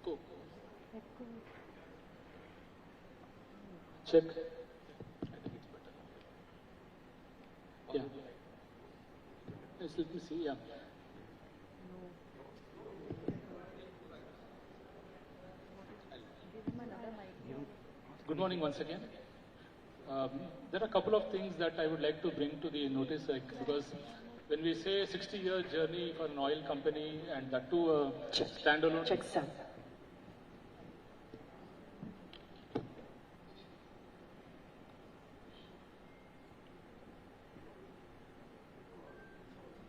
Echo. Check. I think it's better. Yeah. Yes, let me see. Yeah. Good morning once again. There are a couple of things that I would like to bring to the notice, because when we say 60-year journey for an oil company and that too a standalone. Check sound.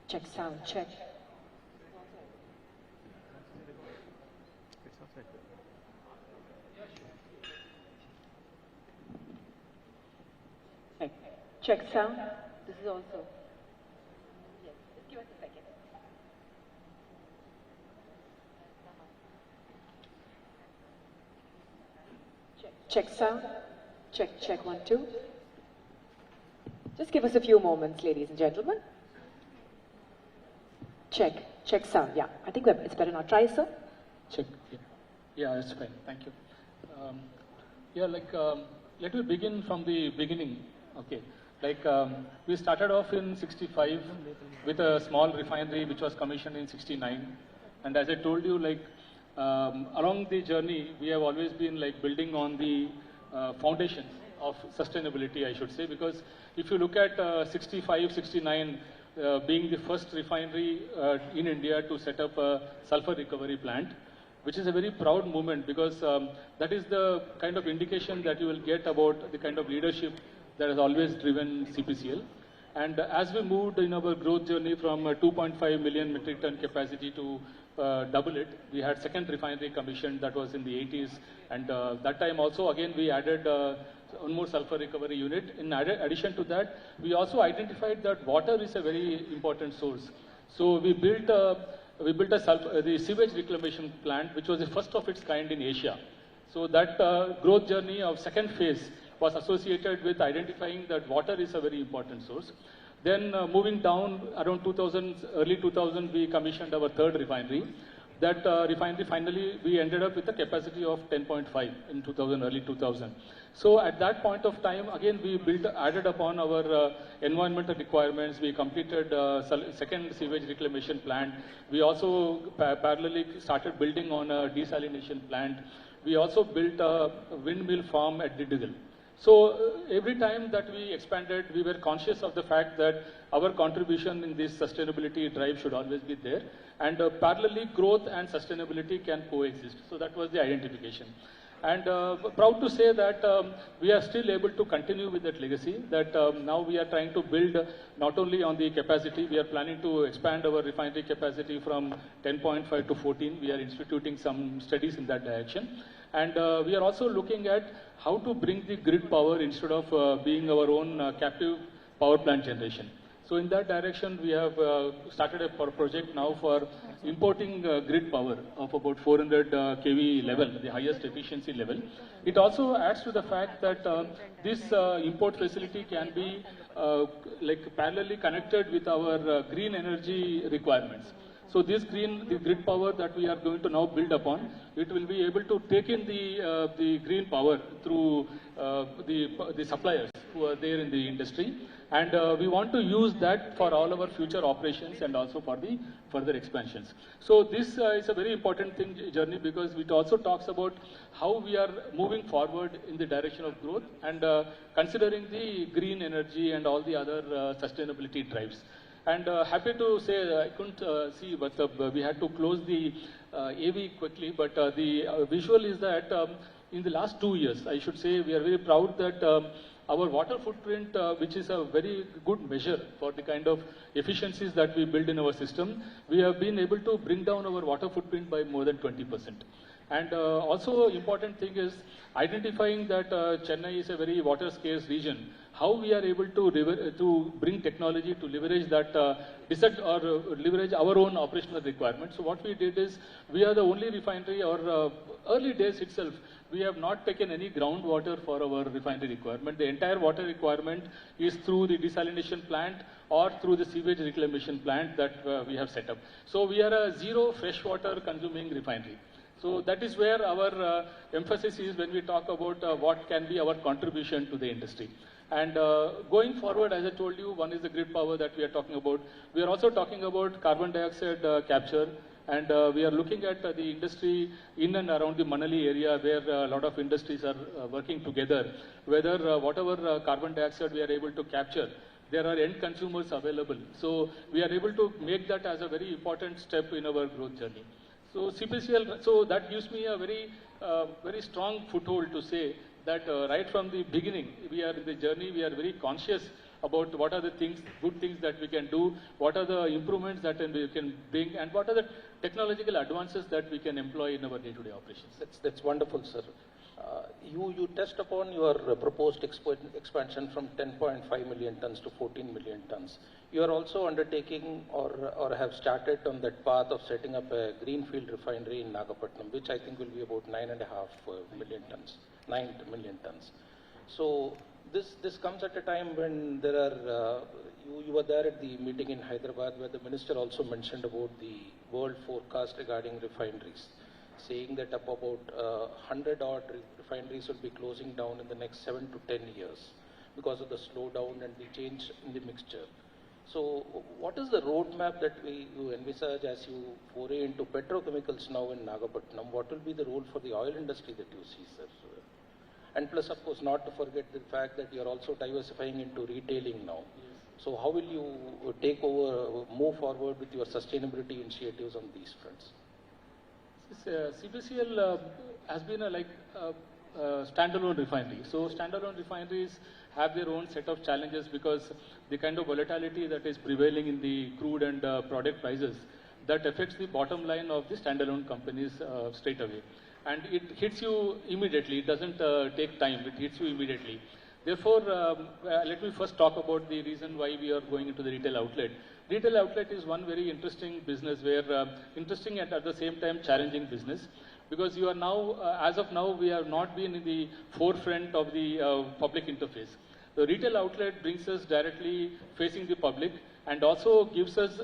Check sound, check. Check sound. This is also. Yes, just give us a second. Check sound. Check 1, 2. Just give us a few moments, ladies and gentlemen. Check sound. Yeah, I think it's better now. Try, sir. Check. Yeah, it's fine. Thank you. Let me begin from the beginning. Okay. We started off in 65 with a small refinery which was commissioned in 69. And as I told you, along the journey, we have always been building on the foundations of sustainability, I should say, because if you look at 65, 69, being the first refinery in India to set up a sulfur recovery plant, which is a very proud moment, because that is the kind of indication that you will get about the kind of leadership that has always driven CPCL. And as we moved in our growth journey from 2.5 million metric ton capacity to double it, we had second refinery commissioned, that was in the 80s. And that time also, again, we added one more sulfur recovery unit. In addition to that, we also identified that water is a very important source. So we built the sewage reclamation plant, which was the first of its kind in Asia. So that growth journey of second phase was associated with identifying that water is a very important source. Then moving down around 2000, early 2000, we commissioned our third refinery. That refinery finally, we ended up with a capacity of 10.5 in 2000, early 2000. So at that point of time, again, we added upon our environmental requirements. We completed second sewage reclamation plant. We also parallelly started building on a desalination plant. We also built a windmill farm at Didigal. So every time that we expanded, we were conscious of the fact that our contribution in this sustainability drive should always be there. And parallelly, growth and sustainability can coexist. So that was the identification. And proud to say that we are still able to continue with that legacy, that now we are trying to build not only on the capacity, we are planning to expand our refinery capacity from 10.5 to 14. We are instituting some studies in that direction. And we are also looking at how to bring the grid power instead of being our own captive power plant generation. So in that direction, we have started a project now for importing grid power of about 400 kV level, the highest efficiency level. It also adds to the fact that this import facility can be parallelly connected with our green energy requirements. So the grid power that we are going to now build upon, it will be able to take in the green power through the suppliers who are there in the industry. And we want to use that for all our future operations and also for the further expansions. So this is a very important journey, because it also talks about how we are moving forward in the direction of growth and considering the green energy and all the other sustainability drives. And happy to say, I couldn't see, but we had to close the AV quickly. But the visual is that in the last 2 years, I should say, we are very proud that our water footprint, which is a very good measure for the kind of efficiencies that we build in our system, we have been able to bring down our water footprint by more than 20%. And also important thing is identifying that Chennai is a very water scarce region. How we are able to bring technology to leverage that, leverage our own operational requirements. So what we did is, we are the only refinery, or early days itself, we have not taken any groundwater for our refinery requirement. The entire water requirement is through the desalination plant or through the sewage reclamation plant that we have set up. So we are a zero freshwater consuming refinery. So that is where our emphasis is when we talk about what can be our contribution to the industry. And going forward, as I told you, one is the grid power that we are talking about. We are also talking about carbon dioxide capture, and we are looking at the industry in and around the Manali area where a lot of industries are working together, whether whatever carbon dioxide we are able to capture, there are end consumers available. So we are able to make that as a very important step in our growth journey. So CPCL, so that gives me a very strong foothold to say that right from the beginning, we are in the journey, we are very conscious about what are the things, good things that we can do, what are the improvements that we can bring, and what are the technological advances that we can employ in our day-to-day operations. That's wonderful, sir. You touched upon your proposed expansion from 10.5 million tons to 14 million tons. You are also undertaking or have started on that path of setting up a greenfield refinery in Nagapattinam, which I think will be about 9.5 million tons, 9 million tons. So this comes at a time when there are, you were there at the meeting in Hyderabad where the minister also mentioned about the world forecast regarding refineries, saying that up about 100 odd refineries will be closing down in the next 7 to 10 years because of the slowdown and the change in the mixture. So what is the roadmap that you envisage as you foray into petrochemicals now in Nagapattinam? What will be the role for the oil industry that you see, sir? And plus, of course, not to forget the fact that you are also diversifying into retailing now. Yes. So how will you move forward with your sustainability initiatives on these fronts? CPCL has been a standalone refinery. So standalone refineries have their own set of challenges because the kind of volatility that is prevailing in the crude and product prices, that affects the bottom line of the standalone companies straight away. And it hits you immediately. It doesn't take time. It hits you immediately. Therefore, let me first talk about the reason why we are going into the retail outlet. Retail outlet is one very interesting business where, interesting and at the same time challenging business, because you are now, as of now, we have not been in the forefront of the public interface. The retail outlet brings us directly facing the public and also gives us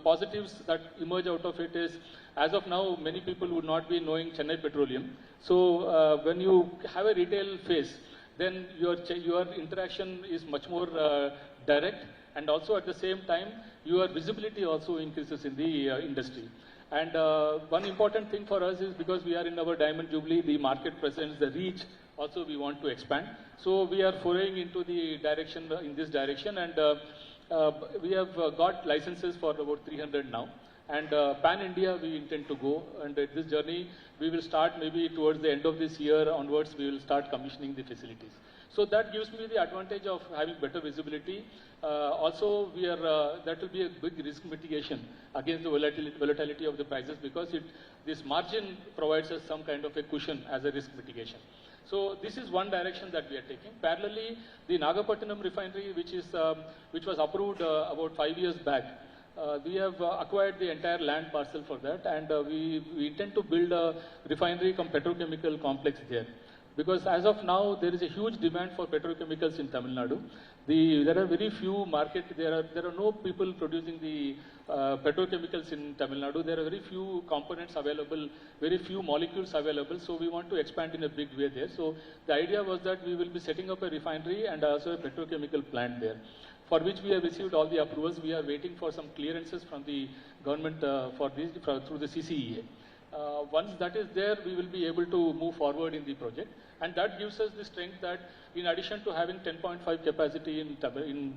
positives that emerge out of it is, as of now, many people would not be knowing Chennai Petroleum. So when you have a retail face, then your interaction is much more direct, and also at the same time, your visibility also increases in the industry. And one important thing for us is because we are in our Diamond Jubilee, the market presence, the reach, also we want to expand. So we are foraying into the direction, in this direction, and we have got licenses for about 300 now. And pan-India we intend to go, and this journey we will start maybe towards the end of this year onwards, we will start commissioning the facilities. So that gives me the advantage of having better visibility. Also, that will be a big risk mitigation against the volatility of the prices, because this margin provides us some kind of a cushion as a risk mitigation. So this is one direction that we are taking. Parallelly, the Nagapattinam refinery, which was approved about 5 years back, we have acquired the entire land parcel for that, and we intend to build a refinery cum petrochemical complex there. Because as of now, there is a huge demand for petrochemicals in Tamil Nadu. There are very few there are no people producing the petrochemicals in Tamil Nadu. There are very few components available, very few molecules available. So we want to expand in a big way there. So the idea was that we will be setting up a refinery and also a petrochemical plant there, for which we have received all the approvals. We are waiting for some clearances from the government through the CCEA. Once that is there, we will be able to move forward in the project. And that gives us the strength that in addition to having 10.5 capacity in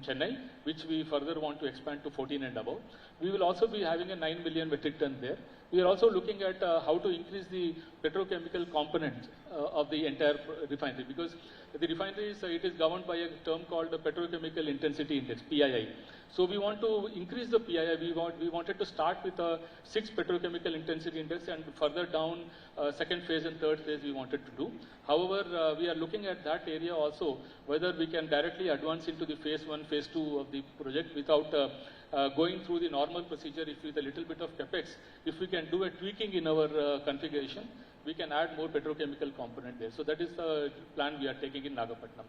Chennai, which we further want to expand to 14 and above, we will also be having a 9 million metric ton there. We are also looking at how to increase the petrochemical component of the entire refinery, because the refinery it is governed by a term called the Petrochemical Intensity Index, PII. So we want to increase the PII. We wanted to start with a 6 petrochemical intensity index, and further down second phase and third phase we wanted to do. However, we are looking at that area also, whether we can directly advance into the phase 1, phase 2 of the project without going through the normal procedure. If with a little bit of capex, if we can do a tweaking in our configuration, we can add more petrochemical component there. So that is the plan we are taking in Nagapattinam.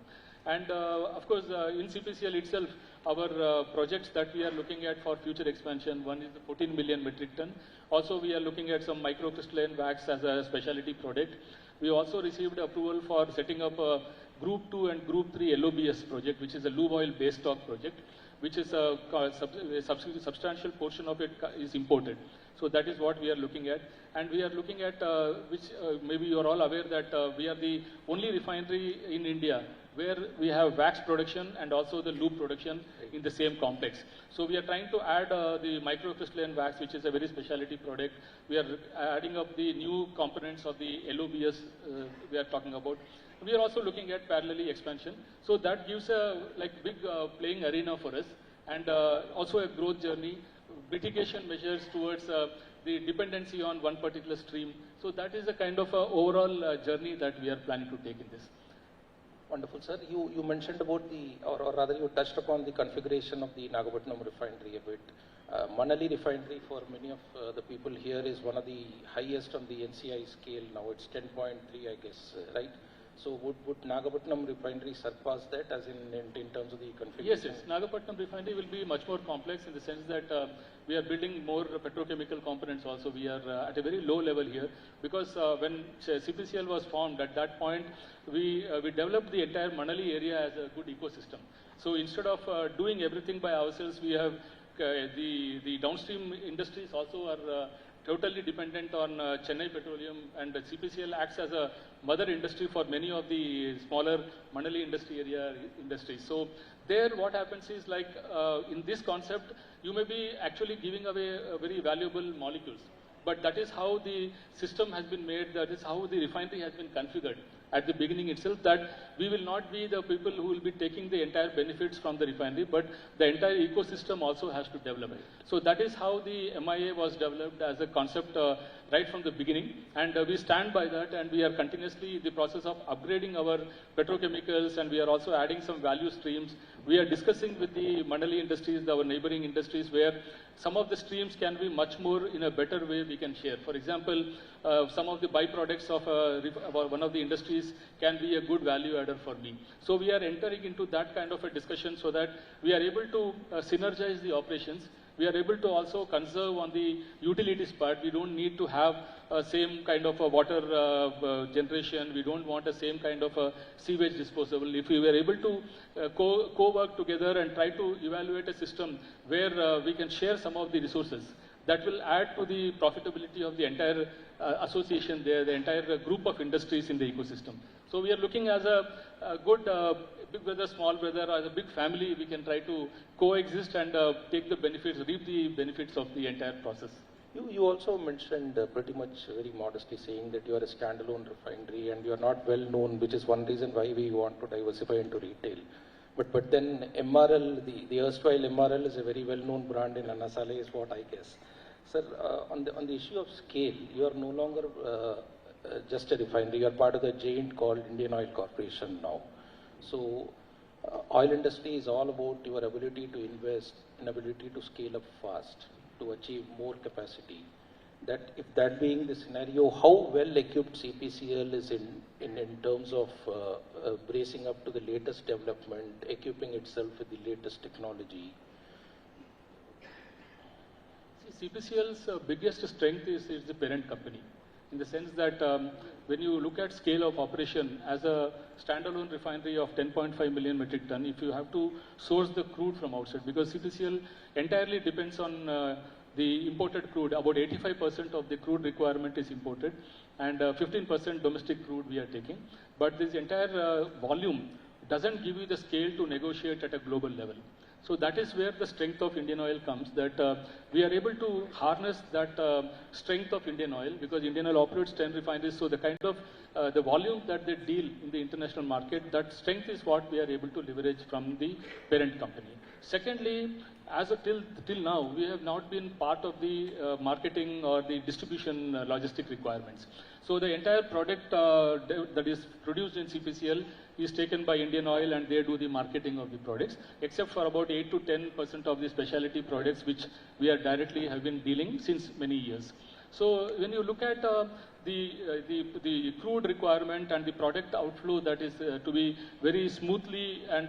And of course, in CPCL itself, our projects that we are looking at for future expansion, one is the 14 million metric ton. Also, we are looking at some microcrystalline wax as a specialty product. We also received approval for setting up a Group 2 and Group 3 LOBS project, which is a lube oil base stock project, which is a substantial portion of it is imported. So that is what we are looking at. And we are looking at, which maybe you are all aware that we are the only refinery in India where we have wax production and also the lube production in the same complex. So we are trying to add the microcrystalline wax, which is a very specialty product. We are adding up the new components of the LOBS we are talking about. We are also looking at parallelly expansion. So that gives a big playing arena for us, and also a growth journey, mitigation measures towards the dependency on one particular stream. So that is a kind of overall journey that we are planning to take in this. Wonderful, sir. You mentioned about or rather you touched upon the configuration of the Nagapattinam refinery a bit. Manali refinery for many of the people here is one of the highest on the NCI scale now. It's 10.3, I guess, right? So would Nagapattinam refinery surpass that as in terms of the configuration? Yes. Nagapattinam refinery will be much more complex in the sense that we are building more petrochemical components also. We are at a very low level here because when CPCL was formed, at that point, we developed the entire Manali area as a good ecosystem. So instead of doing everything by ourselves, we have the downstream industries also are totally dependent on Chennai Petroleum, and CPCL acts as a mother industry for many of the smaller Manali industry area industries. So there what happens is in this concept, you may be actually giving away very valuable molecules. But that is how the system has been made, that is how the refinery has been configured at the beginning itself, that we will not be the people who will be taking the entire benefits from the refinery, but the entire ecosystem also has to develop. So that is how the MIA was developed as a concept right from the beginning, and we stand by that, and we are continuously in the process of upgrading our petrochemicals, and we are also adding some value streams. We are discussing with the Manali industries, our neighboring industries, where some of the streams can be much more in a better way we can share. For example, some of the byproducts of one of the industries can be a good value adder for me. So we are entering into that kind of a discussion so that we are able to synergize the operations. We are able to also conserve on the utilities part. We don't need to have same kind of a water generation. We don't want the same kind of a sewage disposal. If we were able to co-work together and try to evaluate a system where we can share some of the resources, that will add to the profitability of the entire association there, the entire group of industries in the ecosystem. So we are looking as a good big brother, small brother, as a big family. We can try to coexist and take the benefits, reap the benefits of the entire process. You also mentioned pretty much very modestly saying that you are a standalone refinery and you are not well known, which is one reason why we want to diversify into retail. But then MRL, the erstwhile MRL is a very well known brand in Anasale is what I guess. Sir, on the issue of scale, you are no longer just a refinery, you are part of the giant called Indian Oil Corporation now. So oil industry is all about your ability to invest and ability to scale up fast, to achieve more capacity. That if that being the scenario, how well equipped CPCL is in terms of bracing up to the latest development, equipping itself with the latest technology? See, CPCL's biggest strength is the parent company, in the sense that when you look at scale of operation as a standalone refinery of 10.5 million metric ton, if you have to source the crude from outside, because CPCL entirely depends on the imported crude. About 85% of the crude requirement is imported, and 15% domestic crude we are taking. But this entire volume doesn't give you the scale to negotiate at a global level. So that is where the strength of Indian Oil comes, that we are able to harness that strength of Indian Oil, because Indian Oil operates 10 refineries, so the kind of the volume that they deal in the international market, that strength is what we are able to leverage from the parent company. Secondly, as of till now, we have not been part of the marketing or the distribution logistic requirements. So the entire product that is produced in CPCL is taken by Indian Oil, and they do the marketing of the products, except for about 8 to 10% of the specialty products which we are directly have been dealing since many years. So when you look at the crude requirement and the product outflow that is to be very smoothly and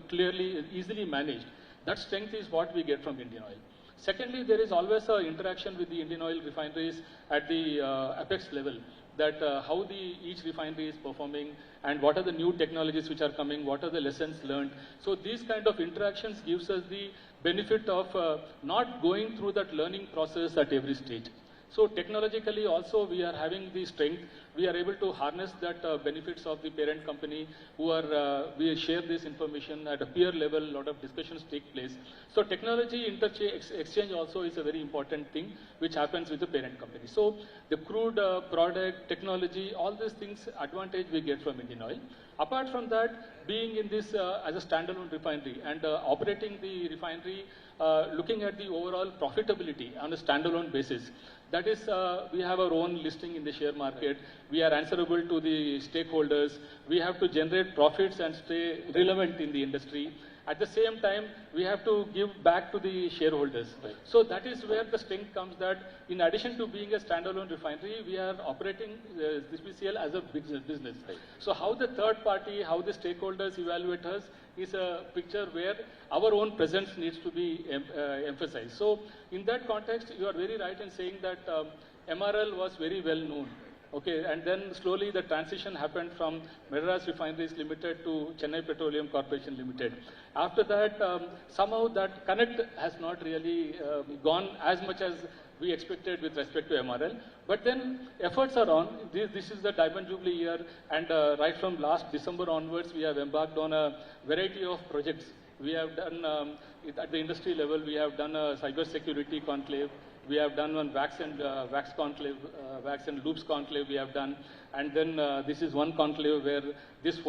clearly, easily managed, that strength is what we get from Indian Oil. Secondly, there is always an interaction with the Indian Oil refineries at the apex level, that how each refinery is performing and what are the new technologies which are coming, what are the lessons learned. So these kind of interactions gives us the benefit of not going through that learning process at every stage. So technologically also we are having the strength. We are able to harness that benefits of the parent company we share this information at a peer level, a lot of discussions take place. So technology exchange also is a very important thing which happens with the parent company. So the crude product, technology, all these things advantage we get from Indian Oil. Apart from that, being in this as a standalone refinery and operating the refinery, looking at the overall profitability on a standalone basis, that is, we have our own listing in the share market. We are answerable to the stakeholders. We have to generate profits and stay relevant in the industry. At the same time, we have to give back to the shareholders. Right. So that is where the strength comes, that in addition to being a standalone refinery, we are operating CPCL as a business. Right. So how the third party, how the stakeholders evaluate us is a picture where our own presence needs to be emphasized. So in that context, you are very right in saying that MRL was very well known. Okay, and then slowly the transition happened from Madras Refineries Limited to Chennai Petroleum Corporation Limited. After that, somehow that connect has not really gone as much as we expected with respect to MRL. But then efforts are on. This is the Diamond Jubilee year, and right from last December onwards, we have embarked on a variety of projects. We have done, at the industry level, we have done a cyber security conclave. We have done one wax and loops conclave we have done. And then this is one conclave where this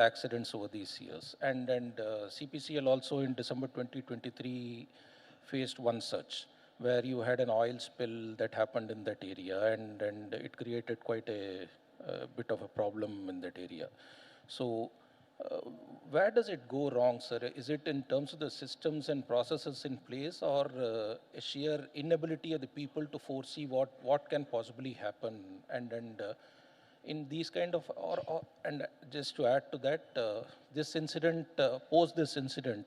multiple accidents over these years. And CPCL also in December 2023 faced one such, where you had an oil spill that happened in that area, and it created quite a bit of a problem in that area. So where does it go wrong, sir? Is it in terms of the systems and processes in place, or a sheer inability of the people to foresee what can possibly happen? And in these kind of, and just to add to that, this incident, post this incident,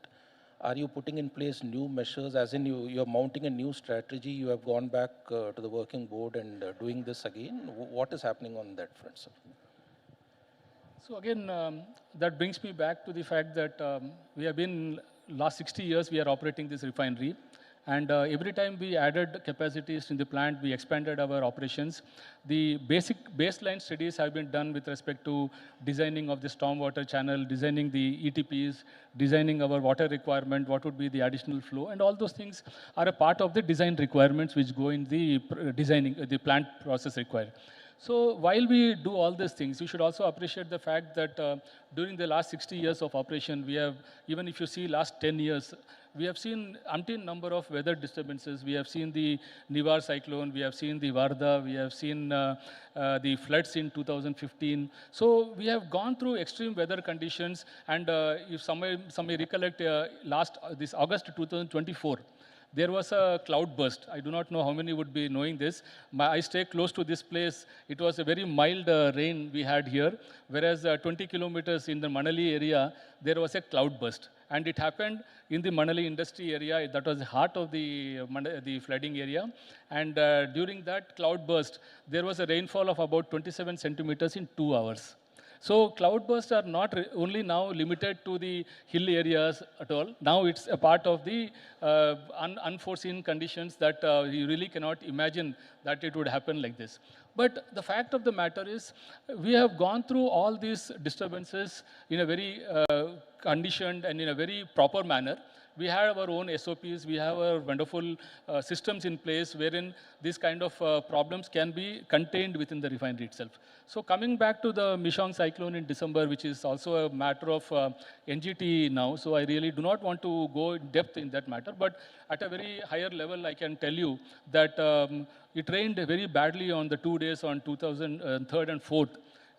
are you putting in place new measures, as in you're mounting a new strategy, you have gone back to the working board and doing this again? What is happening on that front, sir? So again, that brings me back to the fact that we have been, last 60 years, we are operating this refinery. And every time we added capacities in the plant, we expanded our operations. The basic baseline studies have been done with respect to designing of the stormwater channel, designing the ETPs, designing our water requirement, what would be the additional flow, and all those things are a part of the design requirements which go in the designing the plant process required. So while we do all these things, you should also appreciate the fact that during the last 60 years of operation, we have, even if you see last 10 years, we have seen umpteen number of weather disturbances. We have seen the Nivar cyclone, we have seen the Varda, we have seen the floods in 2015. So we have gone through extreme weather conditions, and if some may recollect, this August 2024, there was a cloud burst. I do not know how many would be knowing this. I stay close to this place. It was a very mild rain we had here, whereas 20 kilometers in the Manali area, there was a cloud burst. And it happened in the Manali industry area. That was the heart of the flooding area. And during that cloud burst, there was a rainfall of about 27 centimeters in 2 hours. So cloudbursts are not only now limited to the hill areas at all. Now it's a part of the unforeseen conditions that you really cannot imagine that it would happen like this. But the fact of the matter is, we have gone through all these disturbances in a very conditioned and in a very proper manner. We have our own SOPs, we have our wonderful systems in place wherein these kind of problems can be contained within the refinery itself. So coming back to the Mishong cyclone in December, which is also a matter of NGT now, so I really do not want to go in depth in that matter, but at a very higher level, I can tell you that it rained very badly on the 2 days on 2003 and 4th.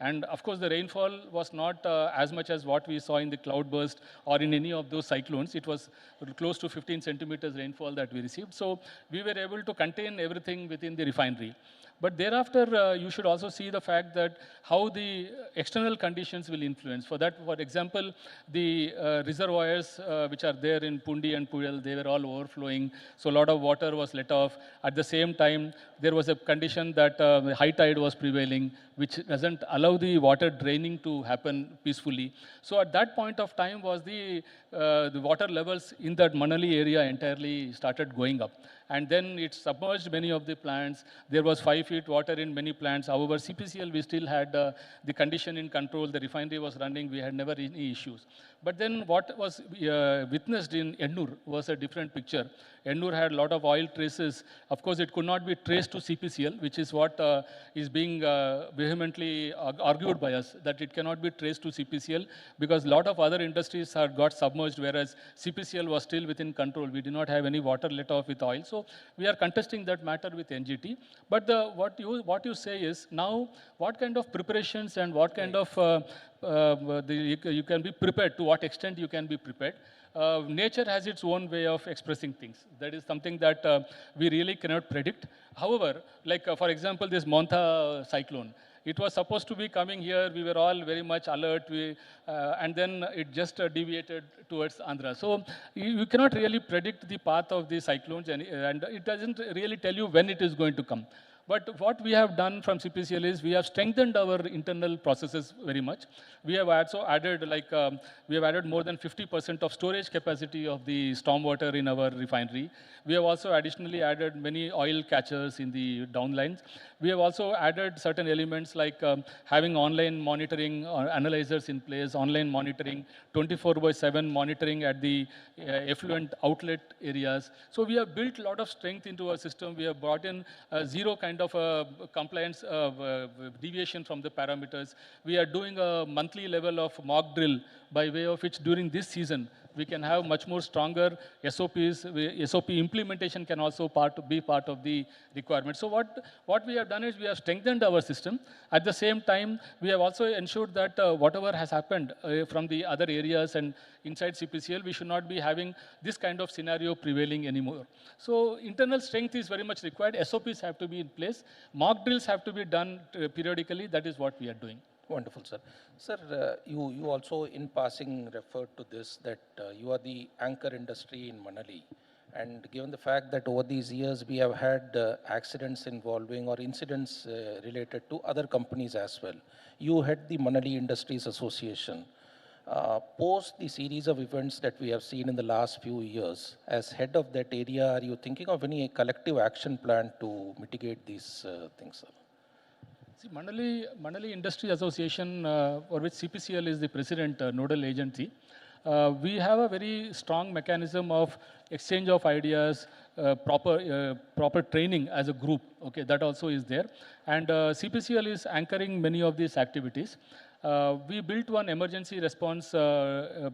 And of course, the rainfall was not as much as what we saw in the cloudburst or in any of those cyclones. It was close to 15 centimeters rainfall that we received. So we were able to contain everything within the refinery. But thereafter, you should also see the fact that how the external conditions will influence. For that, for example, the reservoirs which are there in Pundi and Puyal, they were all overflowing. So a lot of water was let off. At the same time, there was a condition that high tide was prevailing, which doesn't allow the water draining to happen peacefully. So at that point of time was the water levels in that Manali area entirely started going up. And then it submerged many of the plants. There was 5 feet water in many plants. However, CPCL, we still had the condition in control. The refinery was running. We had never any issues. But then what was witnessed in Ennur was a different picture. Ennur had a lot of oil traces. Of course, it could not be traced to CPCL, which is what is being vehemently argued by us, that it cannot be traced to CPCL because a lot of other industries had got submerged, whereas CPCL was still within control. We did not have any water let off with oil. So we are contesting that matter with NGT. But what you say is, now what kind of preparations and what kind of you can be prepared, to what extent you can be prepared. Nature has its own way of expressing things. That is something that we really cannot predict. However, like for example, this Montha cyclone, it was supposed to be coming here. We were all very much alert. And then it just deviated towards Andhra. So you cannot really predict the path of the cyclones, and it doesn't really tell you when it is going to come. But what we have done from CPCL is we have strengthened our internal processes very much. We have also added we have added more than 50% of storage capacity of the stormwater in our refinery. We have also additionally added many oil catchers in the downlines. We have also added certain elements like having online monitoring or analyzers in place, online monitoring, 24/7 monitoring at the effluent outlet areas. So we have built a lot of strength into our system. We have brought in zero kind kind of compliance deviation from the parameters. We are doing a monthly level of mock drill by way of which during this season we can have much more stronger SOPs. SOP implementation can also be part of the requirement. So what we have done is we have strengthened our system. At the same time, we have also ensured that whatever has happened from the other areas and inside CPCL, we should not be having this kind of scenario prevailing anymore. So internal strength is very much required. SOPs have to be in place. Mock drills have to be done periodically. That is what we are doing. Wonderful, sir. Sir, you also in passing referred to this, that you are the anchor industry in Manali. And given the fact that over these years we have had accidents involving or incidents related to other companies as well. You head the Manali Industries Association. Post the series of events that we have seen in the last few years, as head of that area, are you thinking of any collective action plan to mitigate these things, sir? See, Manali Industry Association, for which CPCL is the president nodal agency, we have a very strong mechanism of exchange of ideas, proper training as a group. Okay, that also is there, and CPCL is anchoring many of these activities. We built one emergency response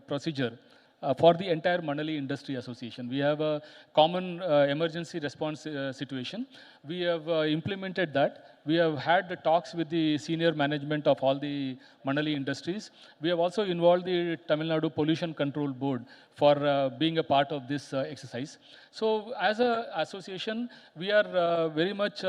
procedure for the entire Manali Industry Association. We have a common emergency response situation. We have implemented that. We have had the talks with the senior management of all the Manali industries. We have also involved the Tamil Nadu Pollution Control Board for being a part of this exercise. So as an association, we are very much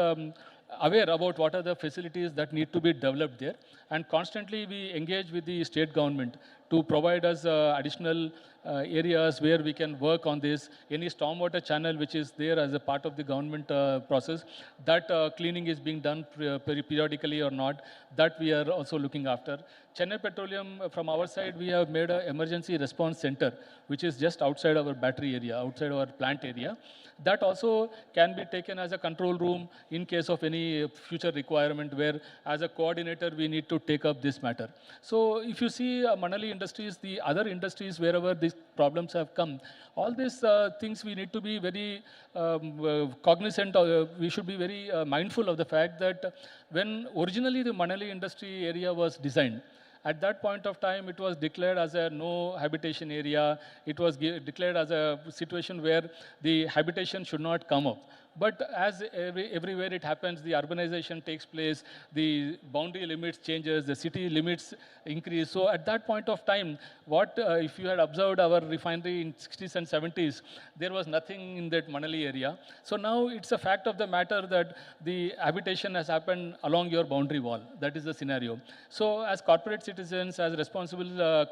aware about what are the facilities that need to be developed there, and constantly we engage with the state government to provide us additional areas where we can work on this. Any stormwater channel which is there as a part of the government process, that cleaning is being done periodically or not, that we are also looking after. Chennai Petroleum, from our side, we have made an emergency response center, which is just outside our battery area, outside our plant area. That also can be taken as a control room in case of any future requirement where, as a coordinator, we need to take up this matter. So if you see Manali Industries, the other industries, wherever these problems have come, all these things we need to be very cognizant of. We should be very mindful of the fact that when originally the Manali industry area was designed, at that point of time, it was declared as a no habitation area. It was declared as a situation where the habitation should not come up. But as everywhere it happens, the urbanization takes place, the boundary limits changes, the city limits increase. So at that point of time, if you had observed our refinery in 60s and 70s, there was nothing in that Manali area. So now it's a fact of the matter that the habitation has happened along your boundary wall. That is the scenario. So as corporate citizens, as responsible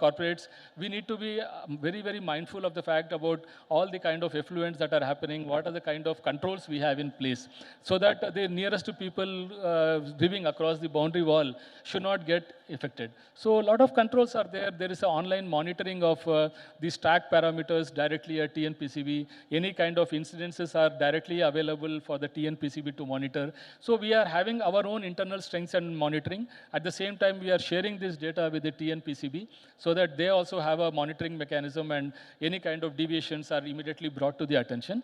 corporates, we need to be very, very mindful of the fact about all the kind of effluents that are happening, what are the kind of controls we have in place, so that the nearest to people living across the boundary wall should not get affected. So a lot of controls are there. There is an online monitoring of these track parameters directly at TNPCB. Any kind of incidences are directly available for the TNPCB to monitor. So we are having our own internal strengths and monitoring. At the same time, we are sharing this data with the TNPCB so that they also have a monitoring mechanism, and any kind of deviations are immediately brought to the attention.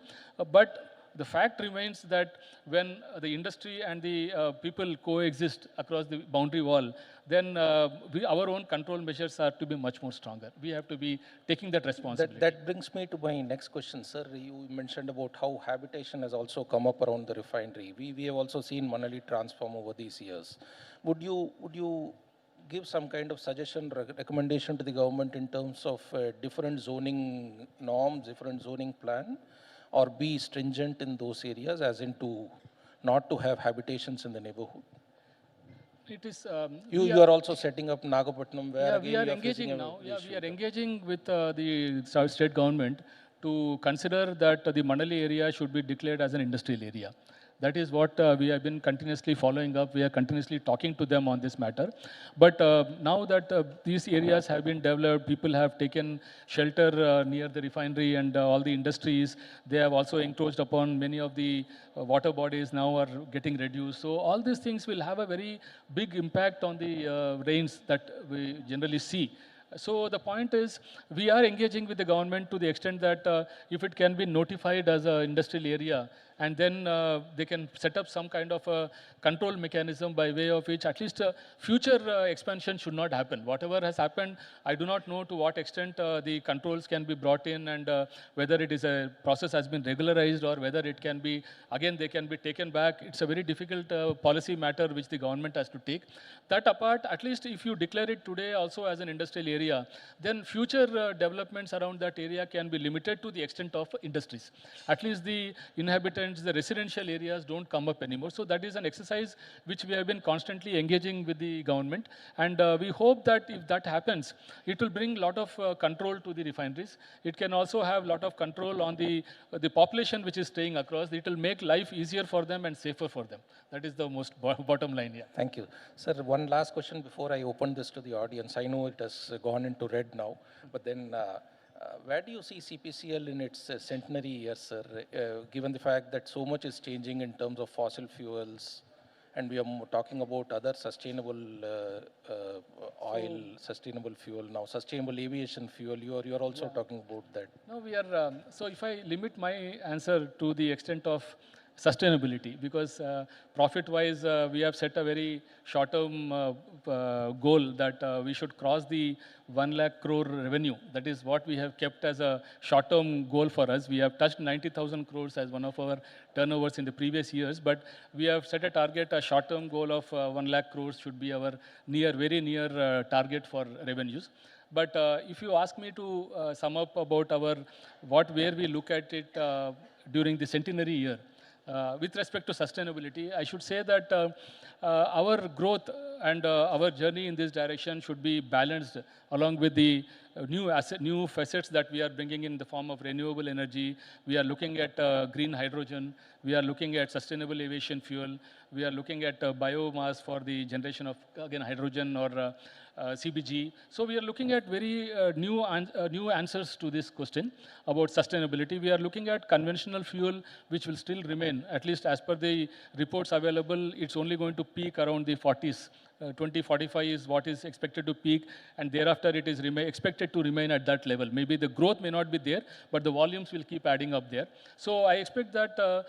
But the fact remains that when the industry and the people coexist across the boundary wall, then our own control measures are to be much more stronger. We have to be taking that responsibility. That brings me to my next question, sir. You mentioned about how habitation has also come up around the refinery. We have also seen Manali transform over these years. Would you give some kind of suggestion, recommendation to the government in terms of different zoning norms, different zoning plan, or be stringent in those areas, as in not to have habitations in the neighborhood? It is. You are also setting up Nagapattinam, where we are engaging now. Yeah, we are engaging with the state government to consider that the Manali area should be declared as an industrial area. That is what we have been continuously following up. We are continuously talking to them on this matter. But now that these areas have been developed, people have taken shelter near the refinery and all the industries. They have also encroached upon many of the water bodies now are getting reduced. So all these things will have a very big impact on the rains that we generally see. So the point is, we are engaging with the government to the extent that if it can be notified as an industrial area, and then they can set up some kind of a control mechanism by way of which at least future expansion should not happen. Whatever has happened, I do not know to what extent the controls can be brought in, and whether it is a process has been regularized or whether it can be, again, they can be taken back. It's a very difficult policy matter which the government has to take. That apart, at least if you declare it today also as an industrial area, then future developments around that area can be limited to the extent of industries. At least the inhabitants, the residential areas don't come up anymore. So that is an exercise which we have been constantly engaging with the government. And we hope that if that happens, it will bring a lot of control to the refineries. It can also have a lot of control on the population which is staying across. It will make life easier for them and safer for them. That is the most bottom line here. Thank you. Sir, one last question before I open this to the audience. I know it has gone into red now, but then where do you see CPCL in its centenary years, sir, given the fact that so much is changing in terms of fossil fuels, and we are talking about other sustainable oil, sustainable fuel now, sustainable aviation fuel. You're also talking about that. No, we are, so if I limit my answer to the extent of sustainability, because profit-wise, we have set a very short-term goal that we should cross the 1 lakh crore revenue. That is what we have kept as a short-term goal for us. We have touched 90,000 crores as one of our turnovers in the previous years, but we have set a target, a short-term goal of 1 lakh crores should be our very near target for revenues. But if you ask me to sum up about where we look at it during the centenary year, with respect to sustainability, I should say that our growth and our journey in this direction should be balanced along with the new facets that we are bringing in the form of renewable energy. We are looking at green hydrogen. We are looking at sustainable aviation fuel. We are looking at biomass for the generation of, again, hydrogen or CBG. So we are looking at very new answers to this question about sustainability. We are looking at conventional fuel, which will still remain, at least as per the reports available, it's only going to peak around the 40s. 2045 is what is expected to peak, and thereafter it is expected to remain at that level. Maybe the growth may not be there, but the volumes will keep adding up there. So I expect that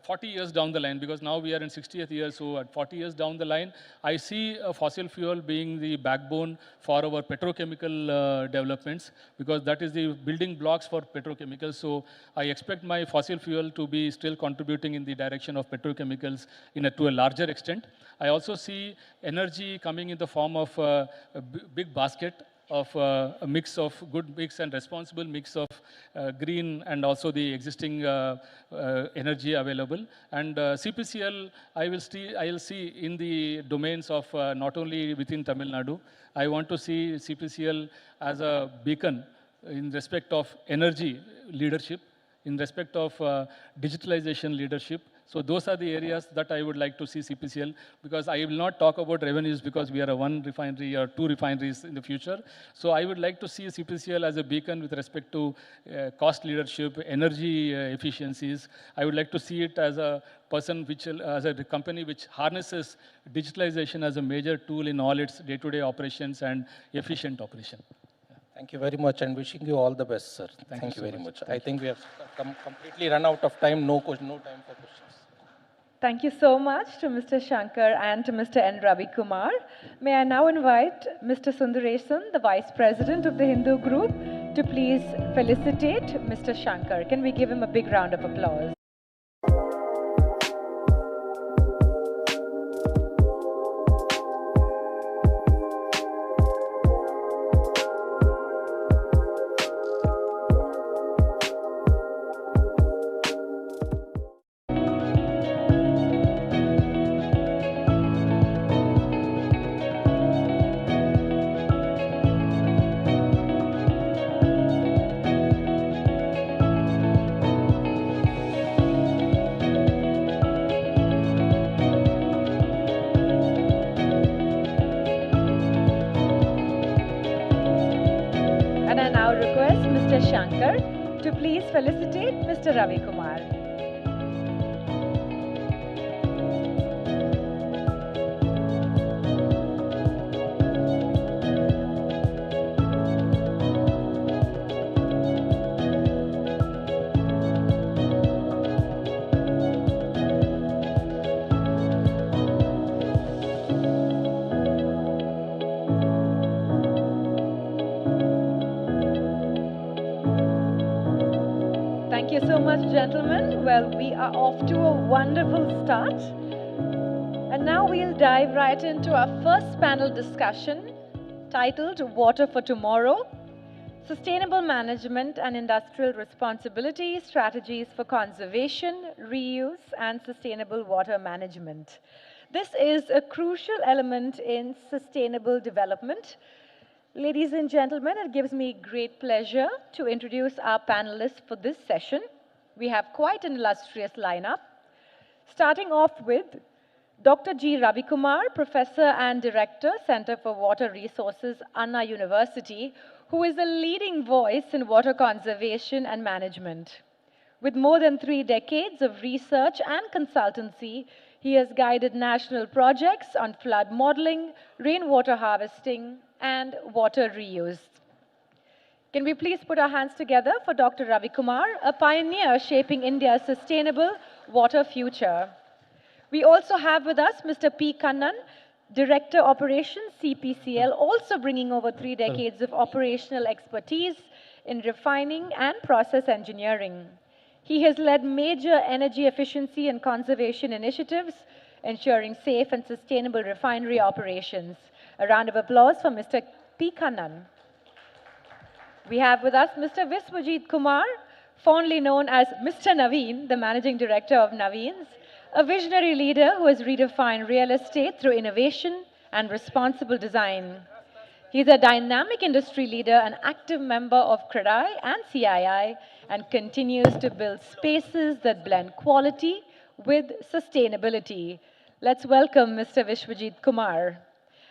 40 years down the line, because now we are in 60th year, so at 40 years down the line, I see fossil fuel being the backbone for our petrochemical developments, because that is the building blocks for petrochemicals. So I expect my fossil fuel to be still contributing in the direction of petrochemicals to a larger extent. I also see energy coming in the form of a big basket of a mix of good mix and responsible mix of green and also the existing energy available. And CPCL, I will see in the domains of not only within Tamil Nadu. I want to see CPCL as a beacon in respect of energy leadership, in respect of digitalization leadership. So those are the areas that I would like to see CPCL, because I will not talk about revenues because we are a one refinery or two refineries in the future. So I would like to see CPCL as a beacon with respect to cost leadership, energy efficiencies. I would like to see it as a as a company which harnesses digitalization as a major tool in all its day-to-day operations and efficient operation. Thank you very much, and wishing you all the best, sir. Thank you very much. I think we have completely run out of time. No time for questions. Thank you so much to Mr. Shankar and to Mr. N. Ravi Kumar. May I now invite Mr. Sundaresan, the Vice President of the Hindu Group, to please felicitate Mr. Shankar. Can we give him a big round of applause? Shankar to please felicitate Mr. Ravi Kumar. gentlemen, well, we are off to a wonderful start. And now we'll dive right into our first panel discussion titled Water for Tomorrow, Sustainable Management and Industrial Responsibility, Strategies for Conservation, Reuse, and Sustainable Water Management. This is a crucial element in sustainable development. Ladies and gentlemen, it gives me great pleasure to introduce our panelists for this session. We have quite an illustrious lineup. Starting off with Dr. G. Ravikumar, Professor and Director, Center for Water Resources, Anna University, who is a leading voice in water conservation and management. With more than 3 decades of research and consultancy, he has guided national projects on flood modeling, rainwater harvesting, and water reuse. Can we please put our hands together for Dr. Ravikumar, a pioneer shaping India's sustainable water future. We also have with us Mr. P. Kannan, Director Operations, CPCL, also bringing over 3 decades of operational expertise in refining and process engineering. He has led major energy efficiency and conservation initiatives, ensuring safe and sustainable refinery operations. A round of applause for Mr. P. Kannan. We have with us Mr. Viswajit Kumar, fondly known as Mr. Naveen, the Managing Director of Naveens, a visionary leader who has redefined real estate through innovation and responsible design. He is a dynamic industry leader, an active member of CREDAI and CII, and continues to build spaces that blend quality with sustainability. Let's welcome Mr. Viswajit Kumar.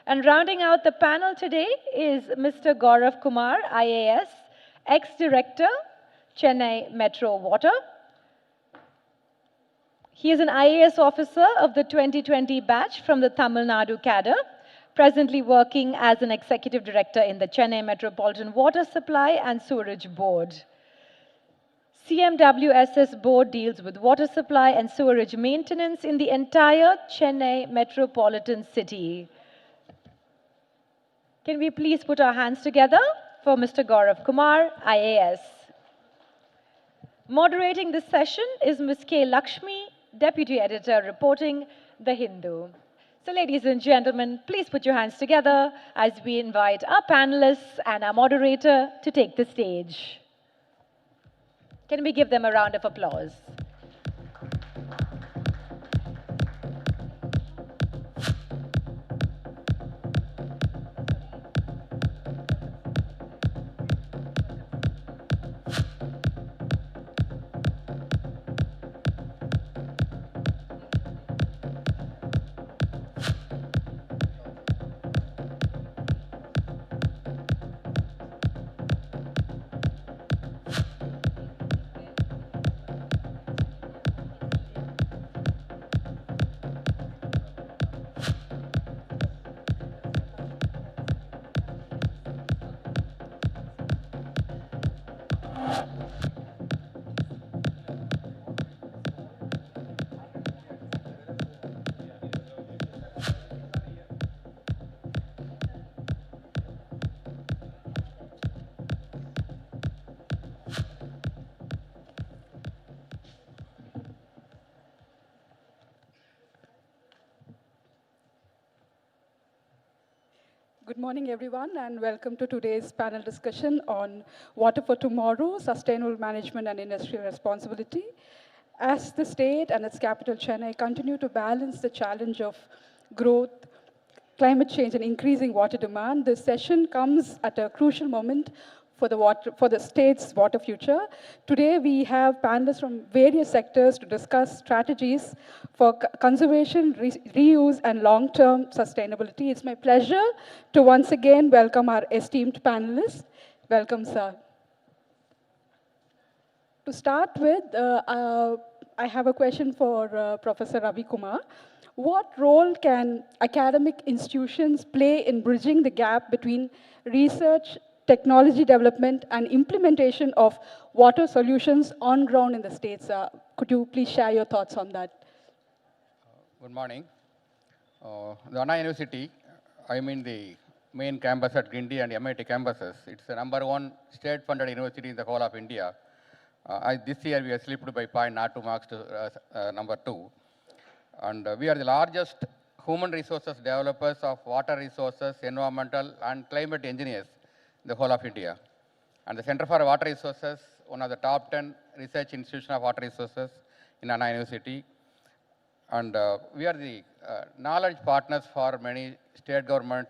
And rounding out the panel today is Mr. Gaurav Kumar, IAS, ex-director, Chennai Metro Water. He is an IAS officer of the 2020 batch from the Tamil Nadu cadre, presently working as an executive director in the Chennai Metropolitan Water Supply and Sewerage Board. CMWSS board deals with water supply and sewerage maintenance in the entire Chennai metropolitan city. Can we please put our hands together for Mr. Gaurav Kumar, IAS. Moderating this session is Ms. K. Lakshmi, Deputy Editor, reporting The Hindu. So ladies and gentlemen, please put your hands together as we invite our panelists and our moderator to take the stage. Can we give them a round of applause? Good morning, everyone, and welcome to today's panel discussion on Water for Tomorrow, Sustainable Management and Industrial Responsibility. As the state and its capital, Chennai, continue to balance the challenge of growth, climate change, and increasing water demand, this session comes at a crucial moment for the state's water future. Today, we have panelists from various sectors to discuss strategies for conservation, reuse, and long-term sustainability. It's my pleasure to once again welcome our esteemed panelists. Welcome, sir. To start with, I have a question for Professor Ravi Kumar. What role can academic institutions play in bridging the gap between research, technology development, and implementation of water solutions on ground in the states? Could you please share your thoughts on that? Good morning. The Anna University, I mean the main campus at Guindy and MIT campuses, it's the #1 state-funded university in the whole of India. This year we are slipped by 0.02 marks to number 2. And we are the largest human resources developers of water resources, environmental and climate engineers in the whole of India. And the Center for Water Resources, one of the top 10 research institutions of water resources in Anna University. And we are the knowledge partners for many state governments